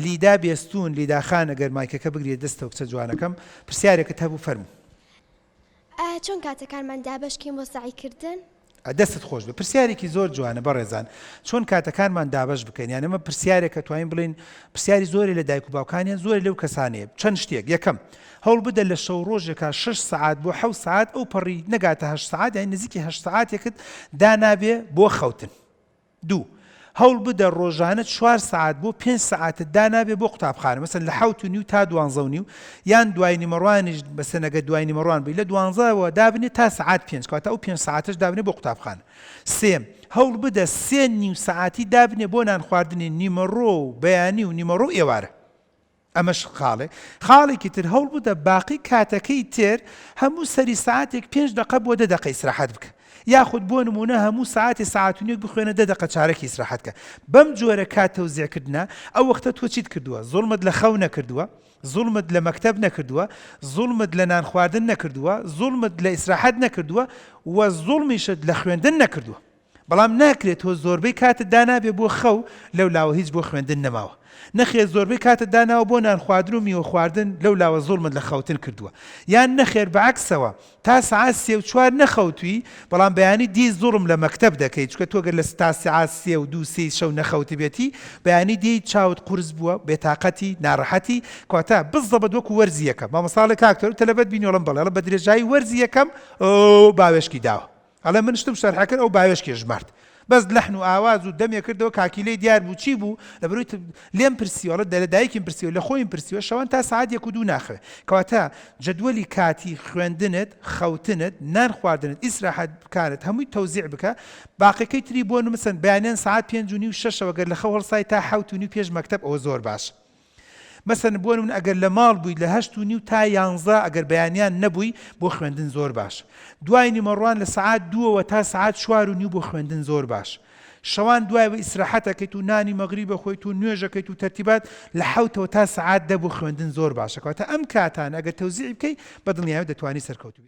لیدا بێستون لیداخان ئەگەر مایکەکە بگرێت دەستەوە کچە جوانەکەم پرسیارێکت هەبوو فەرموو. چۆن کاتەکانمان دابەشکەین بۆ سەعیکردن؟ دەستت خۆش بێ. پرسیارێکی زۆر جوانە بەڕێزان. چۆن کاتەکانمان دابەش بکەین، یان ئەمە پرسیارێکە توانین بڵین پرسیاری زۆری لە دایک و باوکانیان زۆر لەو کەسانەیە. چەند شتێک. یەکەم هەوڵ بدە لە شەو ڕۆژێکە 6 سعات بۆ 7 سعات ئەو پەڕی نەگاتە 8 سعات یان نزیکی 8 سعاتێکت دانابێ بۆ خەوتن. دوو هەوڵ بدە ڕۆژانە 4 سعات بۆ 5 سعاتت دانابێ بۆ قوتابخانە، مەسەن لە 7:30 تا 12:30 یان دوای نیمەڕوانیش بەسەر نەگە دوای نیمەڕوان بی لە 12ەوە دابنێ تا سعات 5 کاتە ئەو 5 سعاتش دابنێ بۆ قوتابخانە. سێم هەوڵ بدە 3 نیم سعاتی دابنێ بۆ نان خواردنی نیمەڕۆ و بەیانی و نیمەڕۆ ئێوارە. ئەمەش خاڵێکی تر هەوڵ بدە باقی کاتەکەی تر هەموو سەری سعاتێک 5 دقە بۆ 10 دقە ئیستراحەت بکە. یاخود بۆ نمونە هەموو ساعتی ساعتونێک بخوێنە 10 دقە چارەکی ئیستراحەت کە. بەم جۆرە کات تەوزیعکردنە ئەو وەختە تۆ چیت کردووە؟ زوڵمت لە خەو نەکردووە، زوڵمت لە مەکتەب نەکردووە، زوڵمت لە نان خواردن نەکردووە، زوڵمت لە ئیستراحەت نەکردووە و زوڵمیشت لە خوێندن نەکردووە. بەڵام ناکرێت تۆ زۆربەی کاتت دانابێ بۆ خەو لەولاوە هیچ بۆ خوێندن نەماوە. نەخێر زۆربەی کاتت داناوە بۆ نان خواردن و میوە خواردن لەولاوە زوڵمت لە خەوتن کردووە. یان نەخێر بەعەکسەوە تا سعات 3 و 4 نەخەوتووی بەڵام بەیانی دی زوڵم لە مەکتەب دەکەیت چونکە تۆ گەر لە تا سعات 3 و 2 3 شەو نەخەوتی بێتی بەیانی دی چاوت قورس بووە بێتاقەتی ناڕەحەتی کاتە بزەبەت وەکو وەرزی یەکەم. مامەساڵە کاکتەر تەلەبەت بینیۆڵم بەڵێ بە درێژایی وەرزی یەکەم ئەو باوێشکی داوە. ئەڵێ من شتم شەرحەکرد ئەو باوێشکی ژمارد. بەس لەحن و ئاواز و دەمێ کردەوە کاکیلەی دیار بوو چی بوو لەبەرەوەی لێم پرسیوەڵە لە دایکیم پرسیوە لە خۆیم پرسیوە شەوان تا سعات 1 و 2 ناخوێ کەواتە جەدوەلی کاتی خوێندنت خەوتنت نان خواردنت ئیسراحەت بکارت هەمووی تەوزیع بکە. باقیەکەی تری بۆ نمەسەن بەیانیان سعات 5:30 و 6 گەر لە خەو هەڵسای تا 7:30 پێش مەکتەب ئەوە زۆر باش. مەسەن بۆ من ئەگەر لە ماڵ بووی لە 8:30 تا 11 ئەگەر بەیانیان نەبووی بۆ خوێندن زۆر باش. دوای نیمەڕوان لە سعات 2 تا سعات 4:30 بۆ خوێندن زۆر باش. شەوان دوای بە ئیسراحەتەکەیت و نانی مەغریبە خۆیت و نوێژەکەیت و تەرتیبات لە 7 تا سعات 10 بۆ خوێندن زۆر باشە کەواتە ئەم کاتان ئەگەر تەوزیع بکەی بەدڵنیایە دەتوانی سەرکەوتوی.